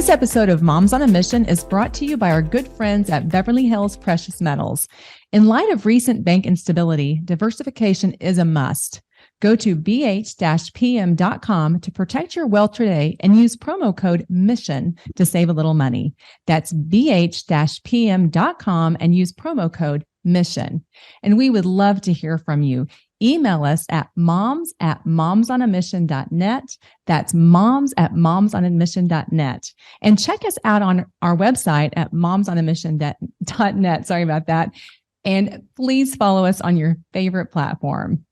This episode of Moms on a Mission is brought to you by our good friends at Beverly Hills Precious Metals. In light of recent bank instability, diversification is a must. Go to bh-pm.com to protect your wealth today and use promo code MISSION to save a little money. That's bh-pm.com and use promo code MISSION. And we would love to hear from you. Email us at moms@momsonamission.net. That's moms@momsonamission.net. And check us out on our website at momsonamission.net. Sorry about that. And please follow us on your favorite platform.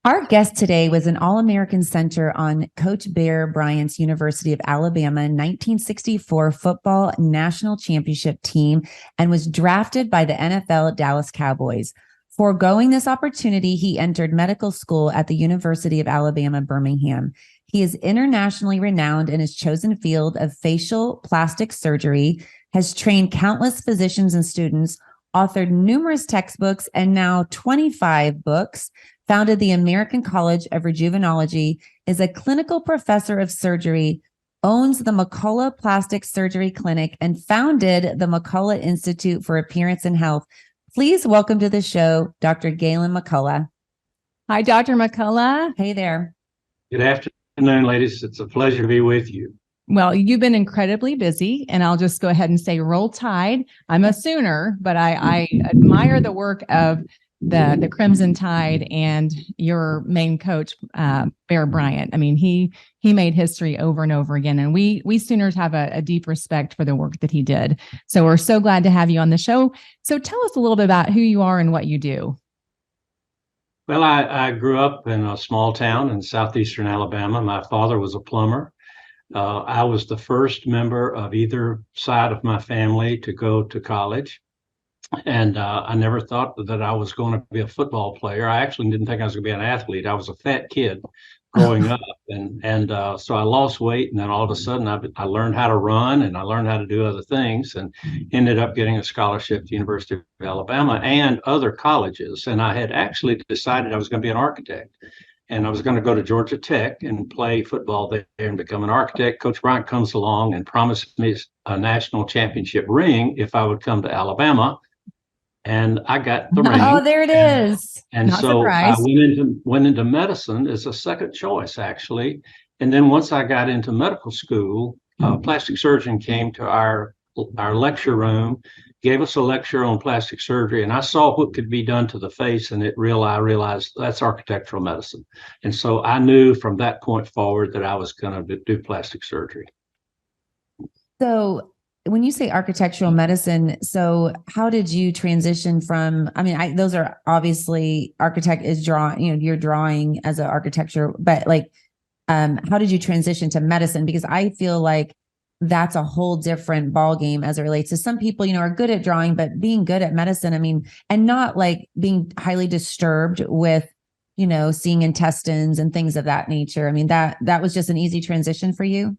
Our guest today was an All-American center on Coach Bear Bryant's University of Alabama 1964 football national championship team and was drafted by the NFL Dallas Cowboys. Foregoing this opportunity, he entered medical school at the University of Alabama, Birmingham. He is internationally renowned in his chosen field of facial plastic surgery, has trained countless physicians and students, authored numerous textbooks and now 25 books, founded the American College of Rejuvenology, is a clinical professor of surgery, owns the McCollough Plastic Surgery Clinic, and founded the McCollough Institute for Appearance and Health. Please welcome to the show, Dr. Gaylon McCollough. Hi, Dr. McCollough. Hey there. Good afternoon, ladies. It's a pleasure to be with you. Well, you've been incredibly busy, and I'll just go ahead and say roll tide. I'm a Sooner, but I admire the work of the Crimson Tide and your main coach, Bear Bryant. I mean, he made history over and over again, and we Sooners have a deep respect for the work that he did. So we're so glad to have you on the show. So tell us a little bit about who you are and what you do. Well, I grew up in a small town in southeastern Alabama. My father was a plumber. I was the first member of either side of my family to go to college. And I never thought that I was going to be a football player. I actually didn't think I was going to be an athlete. I was a fat kid growing up. And so I lost weight. And then all of a sudden, I learned how to run and I learned how to do other things and ended up getting a scholarship at the University of Alabama and other colleges. And I had actually decided I was going to be an architect. And I was going to go to Georgia Tech and play football there and become an architect. Coach Bryant comes along and promised me a national championship ring if I would come to Alabama. And I got the ring. Oh, there it is. And Not so surprised. I went into medicine as a second choice, actually. And then once I got into medical school, a plastic surgeon came to our lecture room, gave us a lecture on plastic surgery, and I saw what could be done to the face, and I realized that's architectural medicine. And so I knew from that point forward that I was going to do plastic surgery. So when you say architectural medicine, so how did you transition from, those are obviously you're drawing as an architecture, but how did you transition to medicine? Because I feel like that's a whole different ballgame as it relates to some people, are good at drawing, but being good at medicine, and not like being highly disturbed with, seeing intestines and things of that nature. That was just an easy transition for you.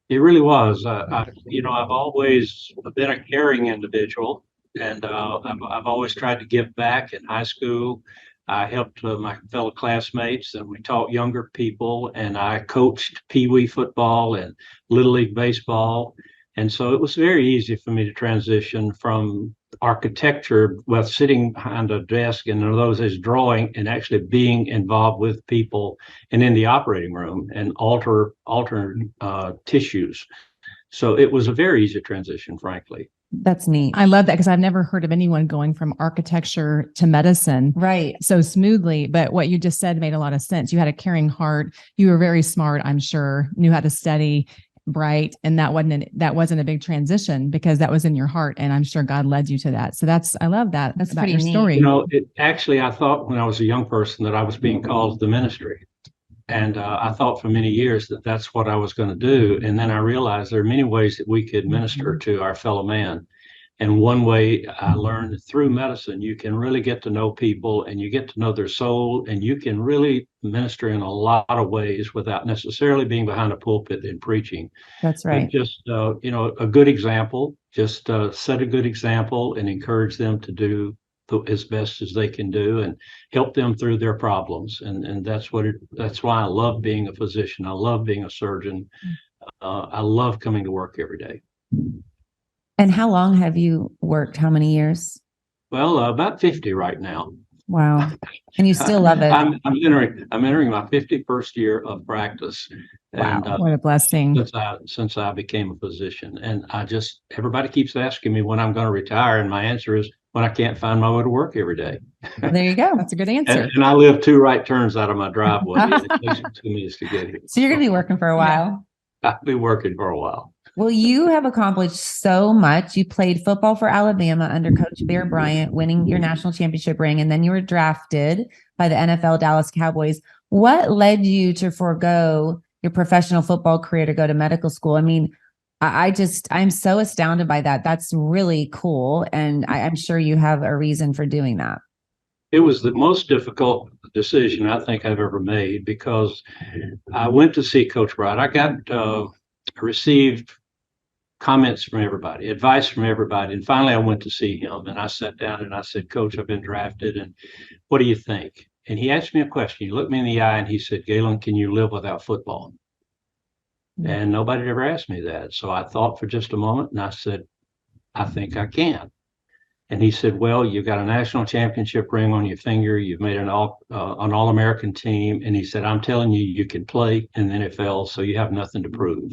It really was. I've always been a caring individual, and I've always tried to give back. In high school, I helped my fellow classmates, and we taught younger people, and I coached Pee Wee football and Little League baseball. And so it was very easy for me to transition from architecture, sitting behind a desk and those as drawing, and actually being involved with people and in the operating room and alter tissues. So it was a very easy transition, frankly. That's neat. I love that because I've never heard of anyone going from architecture to medicine so smoothly. But what you just said made a lot of sense. You had a caring heart. You were very smart, I'm sure, knew how to study, bright, and that wasn't a big transition because that was in your heart, and I'm sure God led you to that. So I love that. That's about your story. I thought when I was a young person that I was being called to the ministry, and I thought for many years that that's what I was going to do. And then I realized there are many ways that we could minister to our fellow man. And one way I learned through medicine, you can really get to know people and you get to know their soul, and you can really minister in a lot of ways without necessarily being behind a pulpit and preaching. That's right. But just, a good example, just set a good example and encourage them to do as best as they can do and help them through their problems. And that's why I love being a physician. I love being a surgeon. I love coming to work every day. And how long have you worked? How many years? Well, about 50 right now. Wow. And you still love it. I'm entering my 51st year of practice. Wow. And What a blessing. since I became a physician, and everybody keeps asking me when I'm going to retire, and my answer is when I can't find my way to work every day. There you go. That's a good answer. And I live 2 right turns out of my driveway. It takes me 2 minutes to get here. So you're going to be working for a while. I'll be working for a while. Well, you have accomplished so much. You played football for Alabama under Coach Bear Bryant, winning your national championship ring, and then you were drafted by the NFL Dallas Cowboys. What led you to forego your professional football career to go to medical school? I mean, I'm so astounded by that. That's really cool. And I'm sure you have a reason for doing that. It was the most difficult decision I think I've ever made, because I went to see Coach Bryant. I received comments from everybody, advice from everybody. And finally, I went to see him, and I sat down and I said, Coach, I've been drafted, and what do you think? And he asked me a question. He looked me in the eye and he said, Gaylon, can you live without football? And nobody had ever asked me that. So I thought for just a moment, and I said, I think I can. And he said, well, you've got a national championship ring on your finger. You've made an all-American team. And he said, I'm telling you, you can play in the NFL, so you have nothing to prove.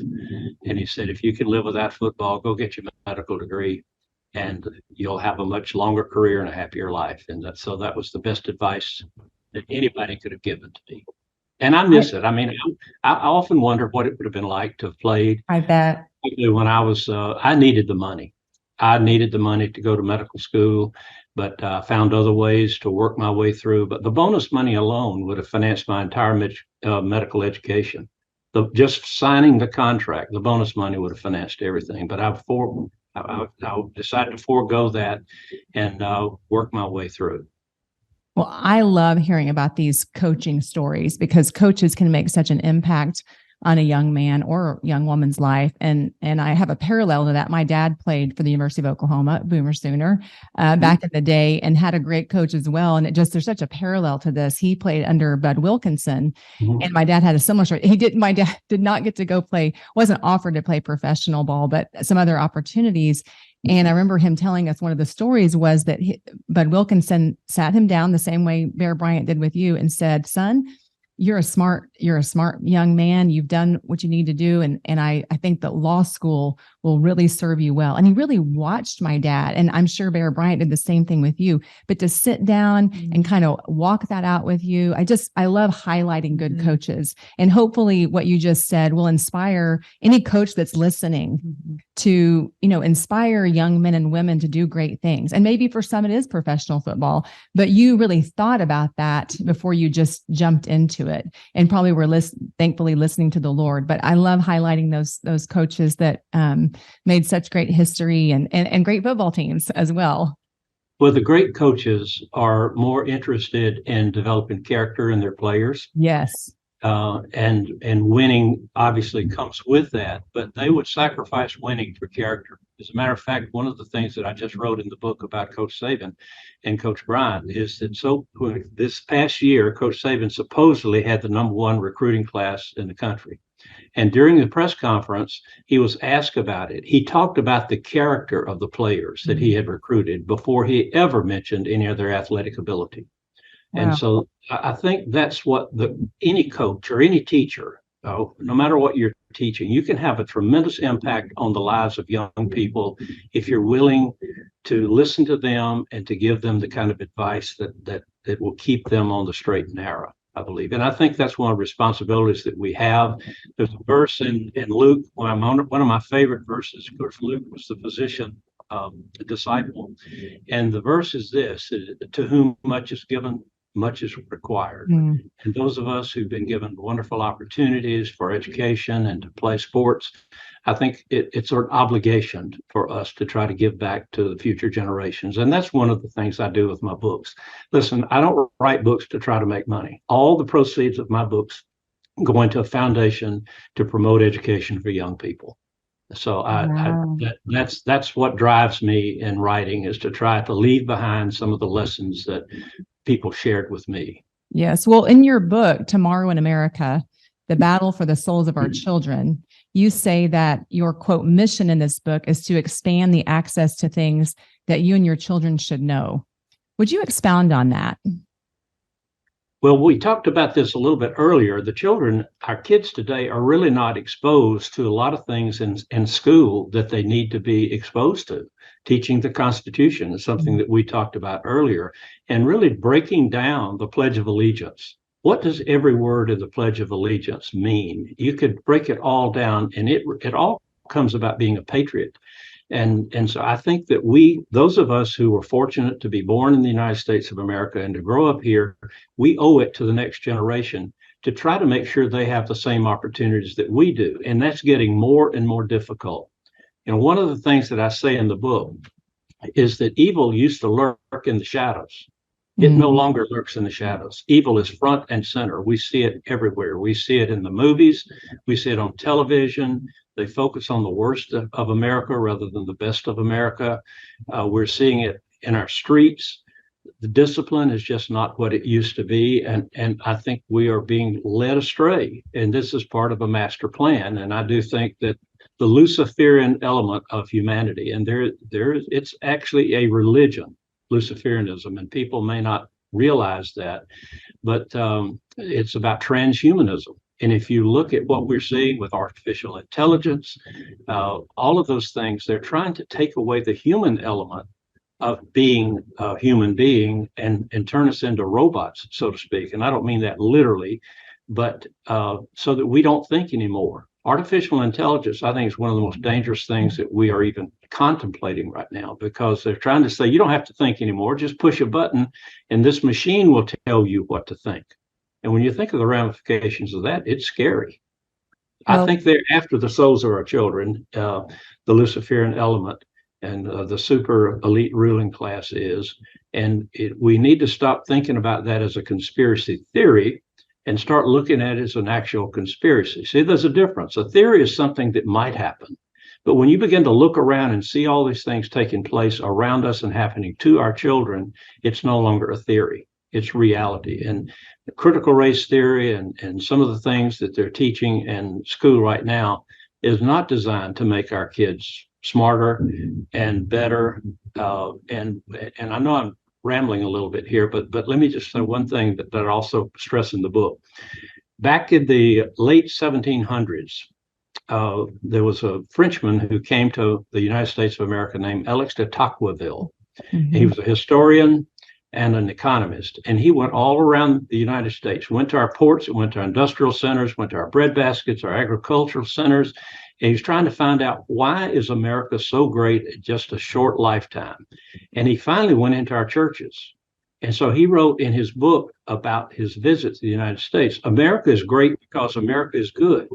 And he said, if you can live without football, go get your medical degree, and you'll have a much longer career and a happier life. And so that was the best advice that anybody could have given to me. And I miss it. I mean, I often wonder what it would have been like to have played. I bet. When I needed the money. I needed the money to go to medical school, but I found other ways to work my way through. But the bonus money alone would have financed my entire medical education. Just signing the contract, the bonus money would have financed everything. But I decided to forego that and work my way through. Well, I love hearing about these coaching stories, because coaches can make such an impact on a young man or young woman's life. And I have a parallel to that. My dad played for the University of Oklahoma, Boomer Sooner, back in the day, and had a great coach as well. And there's such a parallel to this. He played under Bud Wilkinson, and my dad had a similar story. My dad did not get to go play, wasn't offered to play professional ball, but some other opportunities. And I remember him telling us one of the stories was that Bud Wilkinson sat him down the same way Bear Bryant did with you and said, son, you're a smart young man. You've done what you need to do. And I think that law school will really serve you well. And he really watched my dad. And I'm sure Bear Bryant did the same thing with you. But to sit down and kind of walk that out with you, I love highlighting good coaches. And hopefully what you just said will inspire any coach that's listening to, inspire young men and women to do great things. And maybe for some it is professional football, but you really thought about that before you just jumped into it, and probably were thankfully listening to the Lord. But I love highlighting those coaches that made such great history and great football teams as well. Well, the great coaches are more interested in developing character in their players. Yes. And winning obviously comes with that, but they would sacrifice winning for character. As a matter of fact, one of the things that I just wrote in the book about Coach Saban and Coach Bryant is that this past year, Coach Saban supposedly had the #1 recruiting class in the country. And during the press conference, he was asked about it. He talked about the character of the players that he had recruited before he ever mentioned any of their athletic ability. Wow. And so I think that's what any coach or any teacher, no matter what you're teaching, you can have a tremendous impact on the lives of young people if you're willing to listen to them and to give them the kind of advice that will keep them on the straight and narrow, I believe. And I think that's one of the responsibilities that we have. There's a verse in Luke, one of my favorite verses. Of course, Luke was the physician, disciple. And the verse is this: to whom much is given, much is required. And those of us who've been given wonderful opportunities for education and to play sports, I think it's an obligation for us to try to give back to the future generations. And that's one of the things I do with my books. Listen, I don't write books to try to make money. All the proceeds of my books go into a foundation to promote education for young people. So that's what drives me in writing, is to try to leave behind some of the lessons that people shared with me. Yes. Well, in your book, Tomorrow in America, The Battle for the Souls of Our Children, you say that your quote mission in this book is to expand the access to things that you and your children should know. Would you expound on that? Well, we talked about this a little bit earlier. The children, our kids today, are really not exposed to a lot of things in school that they need to be exposed to. Teaching the Constitution is something that we talked about earlier, and really breaking down the Pledge of Allegiance. What does every word of the Pledge of Allegiance mean? You could break it all down, and it all comes about being a patriot. And so I think that those of us who were fortunate to be born in the United States of America and to grow up here, we owe it to the next generation to try to make sure they have the same opportunities that we do. And that's getting more and more difficult. You know, one of the things that I say in the book is that evil used to lurk in the shadows. It no longer lurks in the shadows. Evil is front and center. We see it everywhere. We see it in the movies. We see it on television. They focus on the worst of America rather than the best of America. We're seeing it in our streets. The discipline is just not what it used to be. And I think we are being led astray. And this is part of a master plan. And I do think that the Luciferian element of humanity, and it's actually a religion, Luciferianism, and people may not realize that, but it's about transhumanism. And if you look at what we're seeing with artificial intelligence, all of those things, they're trying to take away the human element of being a human being and turn us into robots, so to speak. And I don't mean that literally, but so that we don't think anymore. Artificial intelligence, I think, is one of the most dangerous things that we are even contemplating right now, because they're trying to say you don't have to think anymore, just push a button and this machine will tell you what to think. And when you think of the ramifications of that, it's scary. Well, I think they're after the souls of our children, the Luciferian element, and the super elite ruling class is. And we need to stop thinking about that as a conspiracy theory and start looking at it as an actual conspiracy. See, there's a difference. A theory is something that might happen. But when you begin to look around and see all these things taking place around us and happening to our children, it's no longer a theory. It's reality. And the critical race theory and some of the things that they're teaching in school right now is not designed to make our kids smarter and better. And I know I'm rambling a little bit here, but let me just say one thing that I also stress in the book. Back in the late 1700s, there was a Frenchman who came to the United States of America named Alex de Tocqueville. Mm-hmm. He was a historian and an economist, and he went all around the United States, went to our ports, went to our industrial centers, went to our bread baskets, our agricultural centers, and he's trying to find out, why is America so great at just a short lifetime? And he finally went into our churches. And so he wrote in his book about his visit to the United States, America is great because America is good.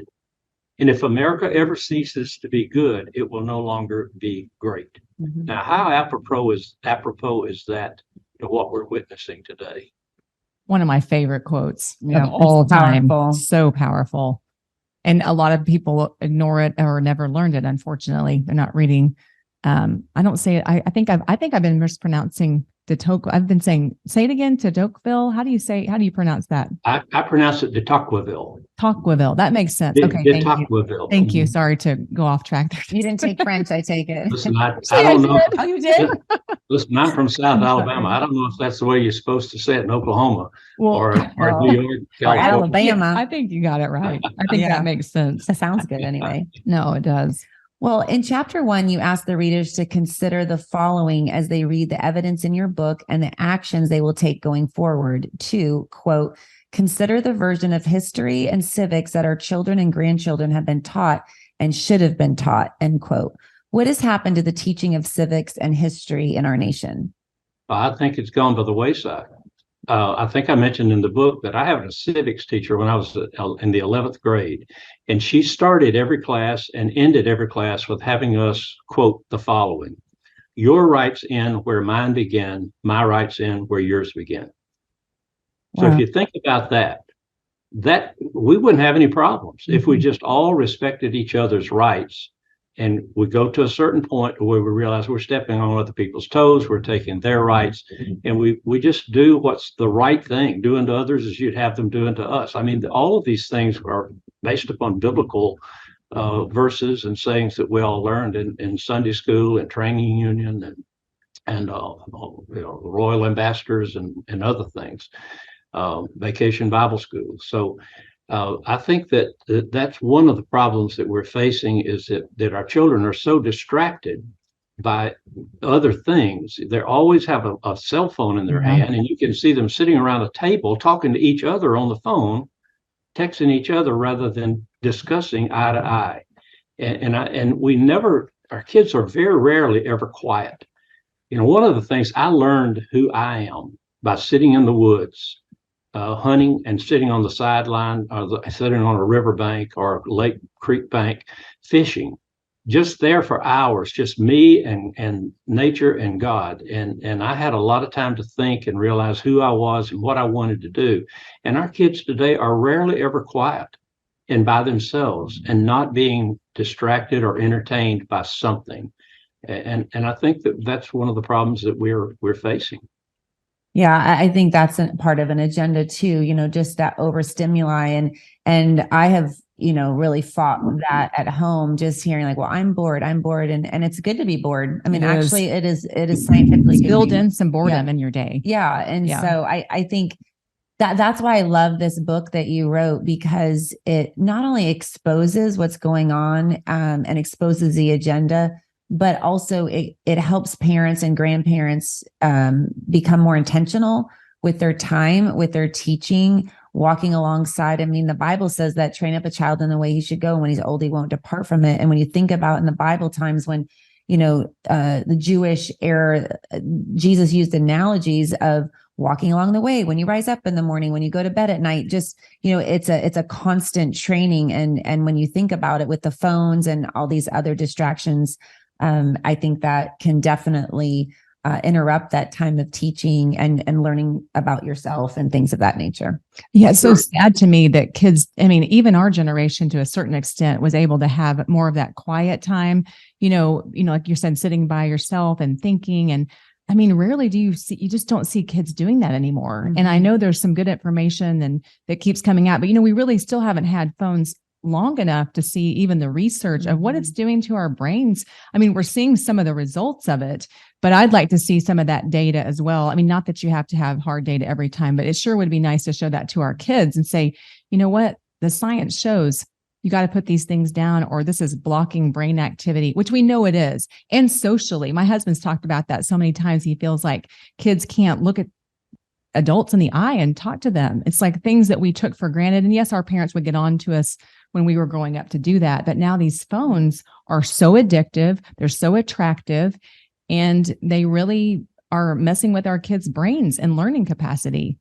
And if America ever ceases to be good, it will no longer be great. Mm-hmm. Now, how apropos is that to what we're witnessing today? One of my favorite quotes of all time. So powerful. And a lot of people ignore it or never learned it. Unfortunately, they're not reading. I don't say it. I think I've been mispronouncing de Tocqueville. I've been saying, say it again, de Tocqueville. How do you pronounce that? I pronounce it de Tocqueville. Tocqueville. That makes sense. Okay. Thank you. Thank you. Sorry to go off track there. You didn't take French, I take it. Listen, I don't know. Oh, you did? Listen, I'm from South Alabama. I don't know if that's the way you're supposed to say it in Oklahoma or New York, or Alabama. I think you got it right. I think that makes sense. That sounds good anyway. No, it does. Well, in chapter 1, you ask the readers to consider the following as they read the evidence in your book and the actions they will take going forward. To, quote, consider the version of history and civics that our children and grandchildren have been taught and should have been taught, end quote. What has happened to the teaching of civics and history in our nation? I think it's gone by the wayside. I think I mentioned in the book that I have a civics teacher when I was in the 11th grade, and she started every class and ended every class with having us quote the following: your rights end where mine begin, my rights end where yours begin. So if you think about that we wouldn't have any problems if we just all respected each other's rights. And we go to a certain point where we realize we're stepping on other people's toes, we're taking their rights, and we just do what's the right thing. Do unto others as you'd have them do unto us. I mean, all of these things are based upon biblical verses and sayings that we all learned in Sunday school and training union and royal ambassadors and other things, vacation Bible school. So I think that's one of the problems that we're facing, is that our children are so distracted by other things. They always have a cell phone in their hand, and you can see them sitting around a table talking to each other on the phone, texting each other rather than discussing eye to eye. And we never, our kids are very rarely ever quiet. One of the things I learned who I am by sitting in the woods, hunting, and sitting on the sideline, or sitting on a riverbank or lake creek bank, fishing, just there for hours, just me and nature and God. And I had a lot of time to think and realize who I was and what I wanted to do. And our kids today are rarely ever quiet and by themselves and not being distracted or entertained by something. And I think that's one of the problems that we're facing. Yeah, I think that's a part of an agenda too, just that overstimuli. And I have, really fought that at home, just hearing like, well, I'm bored. And it's good to be bored. I mean, actually it is scientifically build in some boredom in your day. Yeah. And so I think that's why I love this book that you wrote, because it not only exposes what's going on and exposes the agenda, but also it helps parents and grandparents become more intentional with their time, with their teaching, walking alongside. I mean, the Bible says that train up a child in the way he should go. And when he's old, he won't depart from it. And when you think about in the Bible times when, the Jewish era, Jesus used analogies of walking along the way, when you rise up in the morning, when you go to bed at night, just, it's a constant training. And when you think about it with the phones and all these other distractions, I think that can definitely interrupt that time of teaching and learning about yourself and things of that nature. Yeah, it's so sad to me that kids, I mean, even our generation to a certain extent was able to have more of that quiet time, like you said, sitting by yourself and thinking. And I mean, rarely you just don't see kids doing that anymore. Mm-hmm. And I know there's some good information and that keeps coming out, but we really still haven't had phones long enough to see even the research of what it's doing to our brains. I mean, we're seeing some of the results of it, but I'd like to see some of that data as well. I mean, not that you have to have hard data every time, but it sure would be nice to show that to our kids and say, you know what, the science shows you got to put these things down, or this is blocking brain activity, which we know it is. And socially, my husband's talked about that so many times. He feels like kids can't look at adults in the eye and talk to them. It's like things that we took for granted. And yes, our parents would get on to us when we were growing up to do that. But now these phones are so addictive. They're so attractive, and they really are messing with our kids' brains and learning capacity,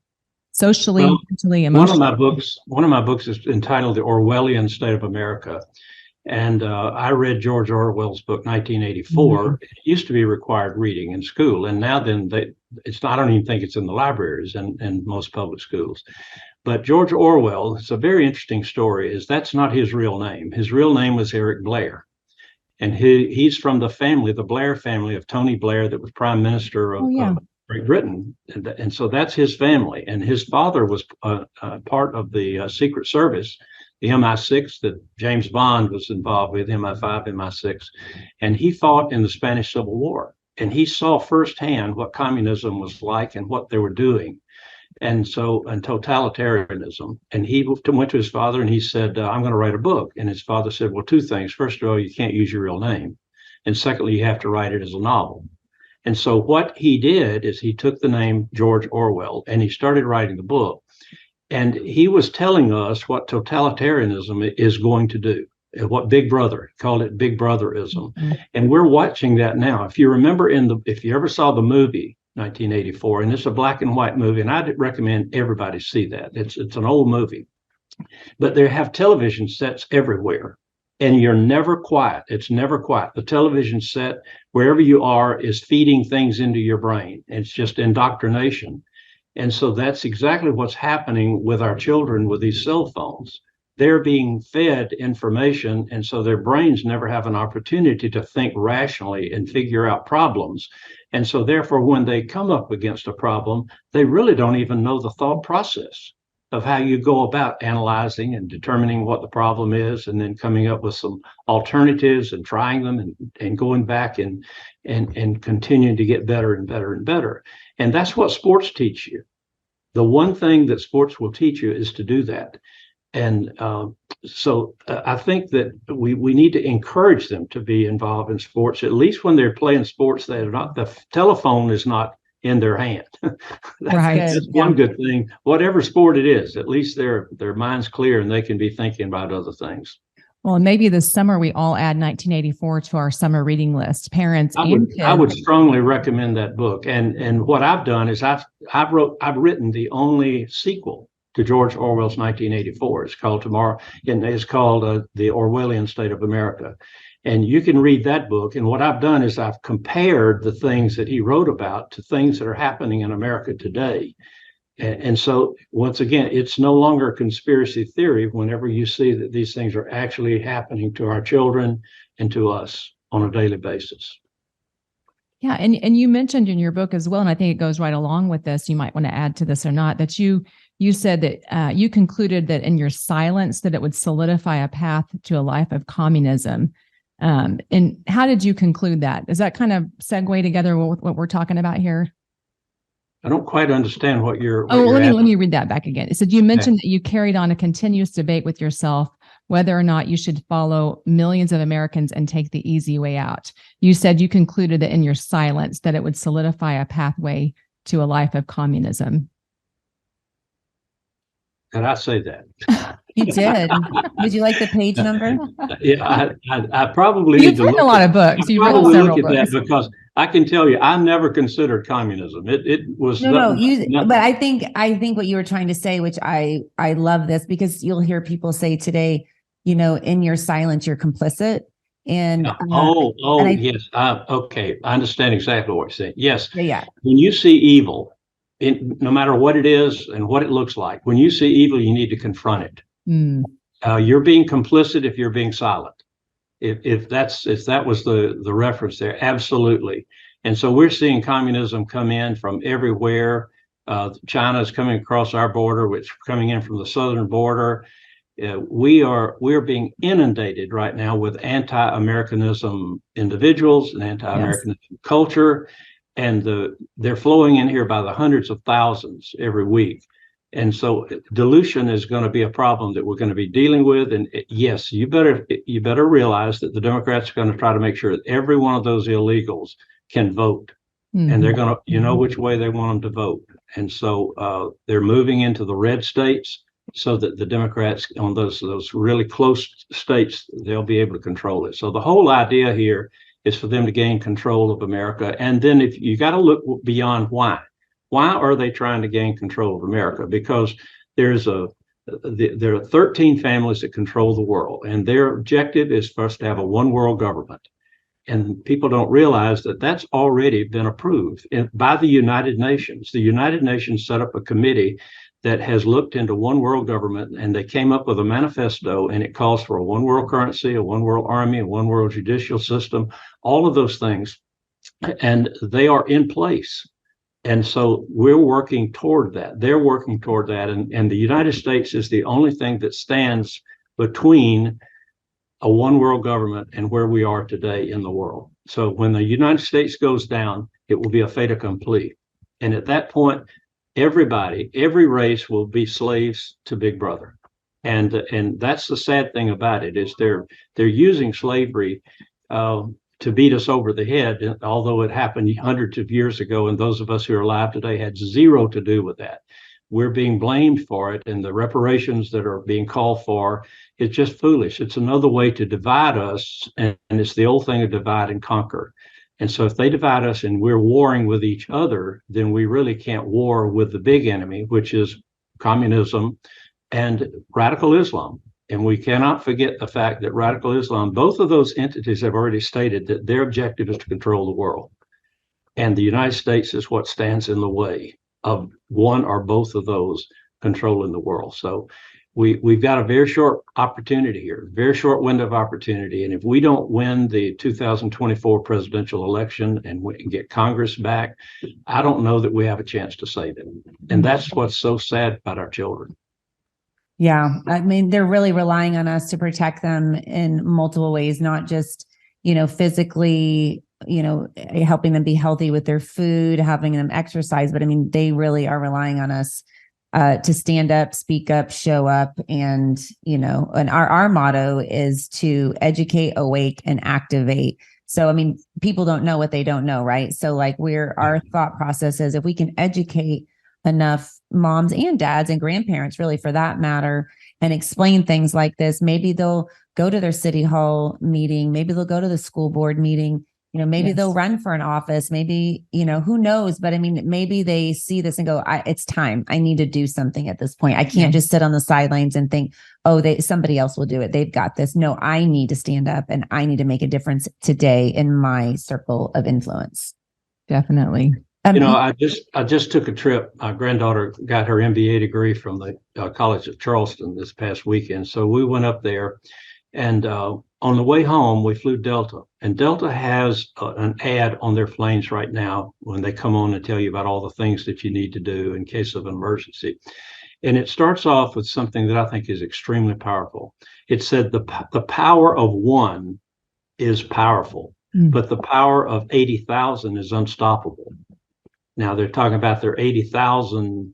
socially, mentally, emotionally. One of my books is entitled The Orwellian State of America. And I read George Orwell's book, 1984. Mm-hmm. It used to be required reading in school. And now I don't even think it's in the libraries and most public schools. But George Orwell, it's a very interesting story, that's not his real name. His real name was Eric Blair. And he's from the Blair family of Tony Blair that was Prime Minister of Great Britain. And so that's his family. And his father was part of the Secret Service, the MI6 that James Bond was involved with, MI5, MI6. And he fought in the Spanish Civil War. And he saw firsthand what communism was like and what they were doing. And totalitarianism. And he went to his father and he said, I'm going to write a book. And his father said, well, two things. First of all, you can't use your real name. And secondly, you have to write it as a novel. And so what he did is he took the name George Orwell and he started writing the book. And he was telling us what totalitarianism is going to do, what Big Brother, called it Big Brotherism. Mm-hmm. And we're watching that now. If you remember if you ever saw the movie, 1984, and it's a black and white movie, and I'd recommend everybody see that. It's an old movie, but they have television sets everywhere, and you're never quiet. It's never quiet. The television set, wherever you are, is feeding things into your brain. It's just indoctrination. And so that's exactly what's happening with our children with these cell phones. They're being fed information, and so their brains never have an opportunity to think rationally and figure out problems. And so therefore, when they come up against a problem, they really don't even know the thought process of how you go about analyzing and determining what the problem is, and then coming up with some alternatives and trying them and going back and continuing to get better and better and better. And that's what sports teach you. The one thing that sports will teach you is to do that. And so I think that we need to encourage them to be involved in sports, at least when they're playing sports that are not, the telephone is not in their hand. That's one good thing. Whatever sport it is, at least their mind's clear and they can be thinking about other things. Well, maybe this summer we all add 1984 to our summer reading list. Parents and kids. I would strongly recommend that book. And what I've done is I've written the only sequel to George Orwell's 1984. It's called The Orwellian State of America. And you can read that book. And what I've done is I've compared the things that he wrote about to things that are happening in America today. And so, once again, it's no longer a conspiracy theory whenever you see that these things are actually happening to our children and to us on a daily basis. Yeah. And you mentioned in your book as well, and I think it goes right along with this, you might want to add to this or not, that you said that you concluded that in your silence that it would solidify a path to a life of communism. And how did you conclude that? Does that kind of segue together with what we're talking about here? I don't quite understand what you're. Let me read that back again. It said you mentioned that you carried on a continuous debate with yourself whether or not you should follow millions of Americans and take the easy way out. You said you concluded that in your silence that it would solidify a pathway to a life of communism. Did I say that? You did. Would you like the page number? Yeah, I probably You've written a lot of books. You've written several books. That because I can tell you, I never considered communism. It was nothing. But I think what you were trying to say, which I love this, because you'll hear people say today, in your silence, you're complicit. And yes. Okay, I understand exactly what you're saying. Yes. Yeah. When you see evil, no matter what it is and what it looks like, when you see evil, you need to confront it. You're being complicit if you're being silent. If that was the reference there, absolutely. And so we're seeing communism come in from everywhere. China is coming across our border, which is coming in from the southern border. We're being inundated right now with anti-Americanism individuals and anti-Americanism culture, and they're flowing in here by the hundreds of thousands every week. And so dilution is going to be a problem that we're going to be dealing with. And yes, you better realize that the Democrats are going to try to make sure that every one of those illegals can vote. And they're going to, which way they want them to vote. And so they're moving into the red states so that the Democrats on those really close states, they'll be able to control it. So the whole idea here is for them to gain control of America. And then if you got to look beyond why. Why are they trying to gain control of America? Because there are 13 families that control the world, and their objective is for us to have a one world government. And people don't realize that that's already been approved by the United Nations. The United Nations set up a committee that has looked into one world government, and they came up with a manifesto, and it calls for a one world currency, a one world army, a one world judicial system, all of those things. And they are in place. And so we're working toward that. They're working toward that. And the United States is the only thing that stands between a one world government and where we are today in the world. So when the United States goes down, it will be a fait accompli. And at that point, every race will be slaves to Big Brother. And that's the sad thing about it, is they're using slavery to beat us over the head, although it happened hundreds of years ago, and those of us who are alive today had zero to do with that. We're being blamed for it, and the reparations that are being called for, it's just foolish. It's another way to divide us, and it's the old thing of divide and conquer. And so if they divide us and we're warring with each other, then we really can't war with the big enemy, which is communism and radical Islam. And we cannot forget the fact that radical Islam, both of those entities have already stated that their objective is to control the world. And the United States is what stands in the way of one or both of those controlling the world. So we've got a very short opportunity here, very short window of opportunity. And if we don't win the 2024 presidential election and get Congress back, I don't know that we have a chance to save it. And that's what's so sad about our children. Yeah. I mean, they're really relying on us to protect them in multiple ways, not just, physically, helping them be healthy with their food, having them exercise. But I mean, they really are relying on us to stand up, speak up, show up. And, and our motto is to educate, awake, and activate. So, I mean, people don't know what they don't know, right? So like our thought process is, if we can educate enough moms and dads and grandparents, really, for that matter, and explain things like this, maybe they'll go to their city hall meeting, maybe they'll go to the school board meeting, maybe Yes. they'll run for an office, maybe, who knows, but I mean, maybe they see this and go, it's time. I need to do something at this point. I can't just sit on the sidelines and think, oh, somebody else will do it. They've got this. No, I need to stand up and I need to make a difference today in my circle of influence. Definitely. I just took a trip. My granddaughter got her MBA degree from the College of Charleston this past weekend. So we went up there, and on the way home, we flew Delta. And Delta has an ad on their planes right now when they come on and tell you about all the things that you need to do in case of an emergency. And it starts off with something that I think is extremely powerful. It said the power of one is powerful, but the power of 80,000 is unstoppable. Now they're talking about their 80,000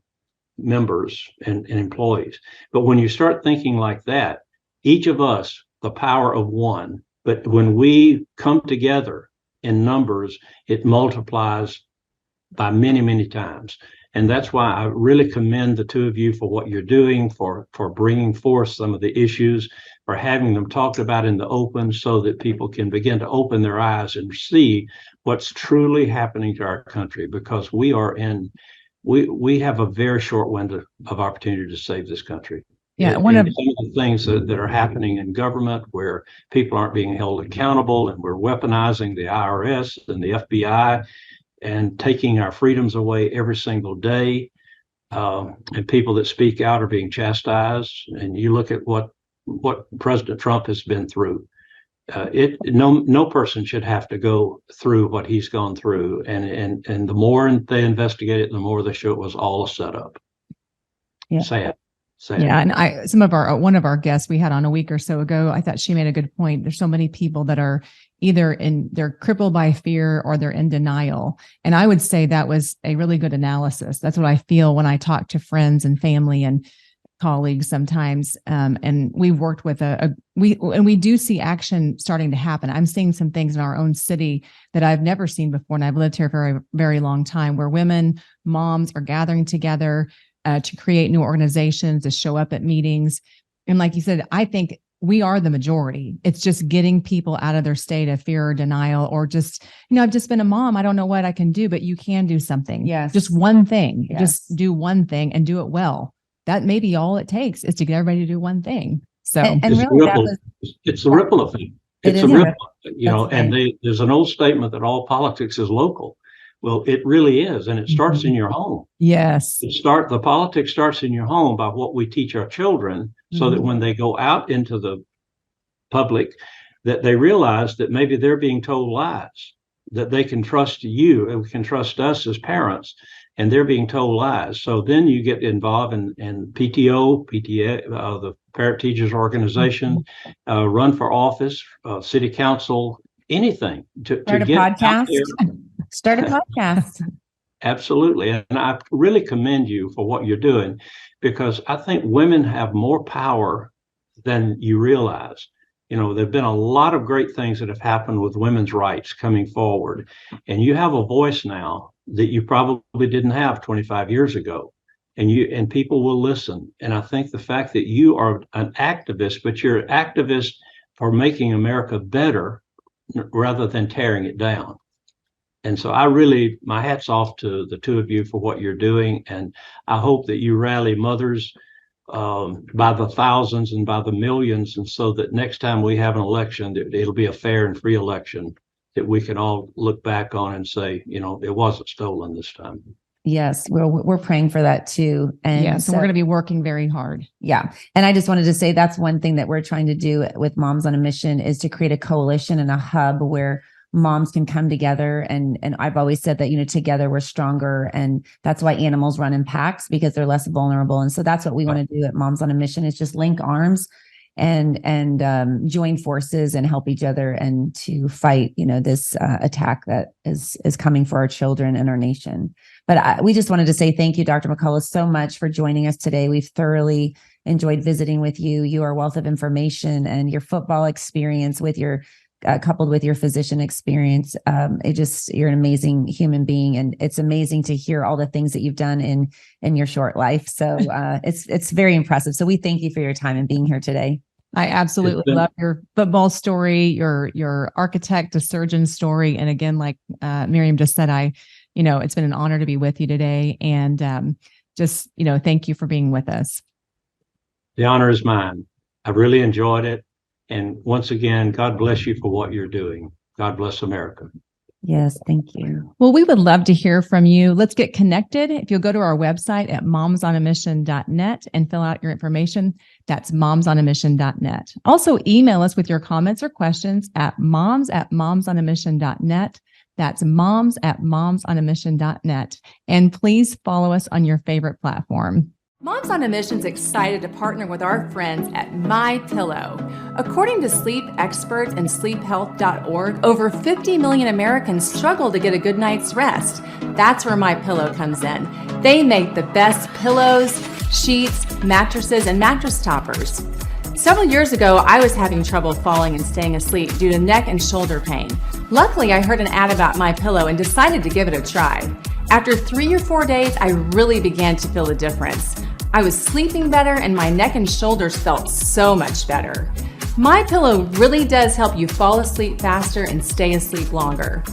members and employees. But when you start thinking like that, each of us, the power of one, but when we come together in numbers, it multiplies by many, many times. And that's why I really commend the two of you for what you're doing, for bringing forth some of the issues, for having them talked about in the open so that people can begin to open their eyes and see what's truly happening to our country, because we have a very short window of opportunity to save this country. Yeah, some of the things that are happening in government where people aren't being held accountable, and we're weaponizing the IRS and the FBI and taking our freedoms away every single day. And people that speak out are being chastised. And you look at what President Trump has been through. No person should have to go through what he's gone through. And the more they investigate it, the more they show it was all a setup. Yeah. Sad. Yeah, and one of our guests we had on a week or so ago, I thought she made a good point. There's so many people that are either they're crippled by fear or they're in denial. And I would say that was a really good analysis. That's what I feel when I talk to friends and family and colleagues sometimes. And we've worked with we do see action starting to happen. I'm seeing some things in our own city that I've never seen before. And I've lived here for a very, very long time, where moms are gathering together to create new organizations, to show up at meetings. And like you said, I think we are the majority. It's just getting people out of their state of fear or denial, or just, I've just been a mom. I don't know what I can do, but you can do something. Yes. Just one thing. Yes. Just do one thing and do it well. That may be all it takes, is to get everybody to do one thing. So and really, it's the ripple effect. It's a ripple, and there's an old statement that all politics is local. Well, it really is, and it starts in your home. Yes. The politics starts in your home by what we teach our children, so that when they go out into the public, that they realize that maybe they're being told lies, that they can trust you and can trust us as parents, and they're being told lies. So then you get involved in PTA, the Parent Teachers Organization, run for office, city council, anything to start get a podcast. Out there. Start a podcast. Absolutely. And I really commend you for what you're doing, because I think women have more power than you realize. There've been a lot of great things that have happened with women's rights coming forward, and you have a voice now that you probably didn't have 25 years ago, and people will listen. And I think the fact that you are an activist, but you're an activist for making America better rather than tearing it down. And so my hat's off to the two of you for what you're doing. And I hope that you rally mothers by the thousands and by the millions. And so that next time we have an election, it'll be a fair and free election that we can all look back on and say, it wasn't stolen this time. Yes, we're praying for that too. And so we're going to be working very hard. Yeah. And I just wanted to say that's one thing that we're trying to do with Moms on a Mission, is to create a coalition and a hub where moms can come together. And I've always said that, together we're stronger. And that's why animals run in packs, because they're less vulnerable. And so that's what we want to do at Moms on a Mission, is just link arms and join forces and help each other, and to fight, this attack that is coming for our children and our nation. But we just wanted to say thank you, Dr. McCollough, so much for joining us today. We've thoroughly enjoyed visiting with you. You are a wealth of information, and your football experience with your coupled with your physician experience, you're an amazing human being, and it's amazing to hear all the things that you've done in your short life. So it's very impressive. So we thank you for your time and being here today. I absolutely love your football story, your architect to surgeon story. And again, like Miriam just said, it's been an honor to be with you today. And thank you for being with us. The honor is mine. I really enjoyed it. And once again, God bless you for what you're doing. God bless America. Yes, thank you. Well, we would love to hear from you. Let's get connected. If you'll go to our website at momsonamission.net and fill out your information, that's momsonamission.net. Also, email us with your comments or questions at moms@momsonamission.net. That's moms@momsonamission.net. And please follow us on your favorite platform. Moms on a Mission is excited to partner with our friends at MyPillow. According to sleep experts and sleephealth.org, over 50 million Americans struggle to get a good night's rest. That's where MyPillow comes in. They make the best pillows, sheets, mattresses, and mattress toppers. Several years ago, I was having trouble falling and staying asleep due to neck and shoulder pain. Luckily, I heard an ad about MyPillow and decided to give it a try. After 3 or 4 days, I really began to feel a difference. I was sleeping better and my neck and shoulders felt so much better. MyPillow really does help you fall asleep faster and stay asleep longer.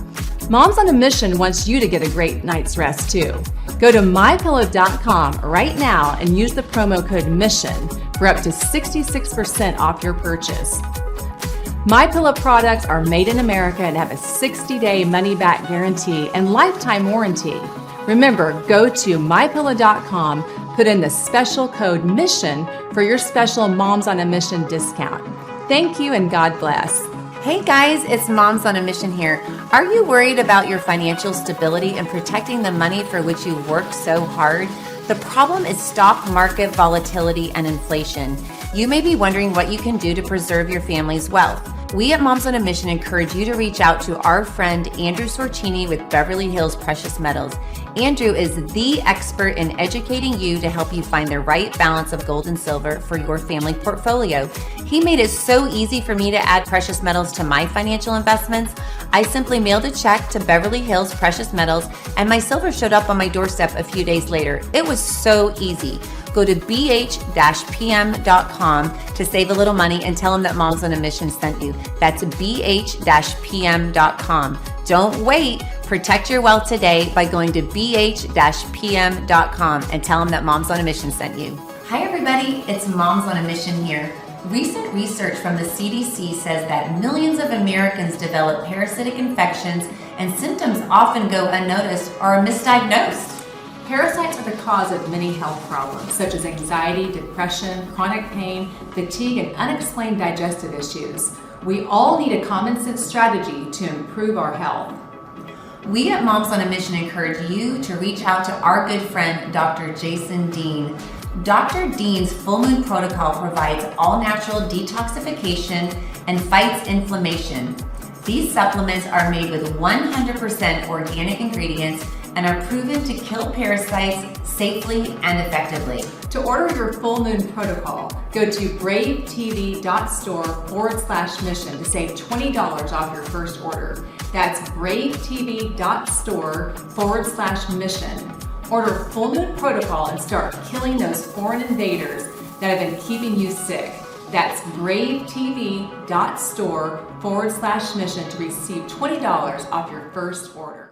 Moms on a Mission wants you to get a great night's rest too. Go to mypillow.com right now and use the promo code MISSION for up to 66% off your purchase. MyPillow products are made in America and have a 60-day money-back guarantee and lifetime warranty. Remember, go to mypillow.com, put in the special code MISSION for your special Moms on a Mission discount. Thank you and God bless. Hey guys, it's Moms on a Mission here. Are you worried about your financial stability and protecting the money for which you worked so hard? The problem is stock market volatility and inflation. You may be wondering what you can do to preserve your family's wealth. We at Moms on a Mission encourage you to reach out to our friend Andrew Sorcini with Beverly Hills Precious Metals. Andrew is the expert in educating you to help you find the right balance of gold and silver for your family portfolio. He made it so easy for me to add precious metals to my financial investments. I simply mailed a check to Beverly Hills Precious Metals and my silver showed up on my doorstep a few days later. It was so easy. Go to bh-pm.com to save a little money and tell them that Moms on a Mission sent you. That's bh-pm.com. Don't wait. Protect your wealth today by going to bh-pm.com and tell them that Moms on a Mission sent you. Hi everybody, it's Moms on a Mission here. Recent research from the CDC says that millions of Americans develop parasitic infections and symptoms often go unnoticed or are misdiagnosed. Parasites are the cause of many health problems, such as anxiety, depression, chronic pain, fatigue, and unexplained digestive issues. We all need a common sense strategy to improve our health. We at Moms on a Mission encourage you to reach out to our good friend, Dr. Jason Dean. Dr. Dean's Full Moon Protocol provides all natural detoxification and fights inflammation. These supplements are made with 100% organic ingredients and are proven to kill parasites safely and effectively. To order your Full Moon Protocol, go to bravetv.store/mission to save $20 off your first order. That's bravetv.store/mission. Order Full Moon Protocol and start killing those foreign invaders that have been keeping you sick. That's bravetv.store/mission to receive $20 off your first order.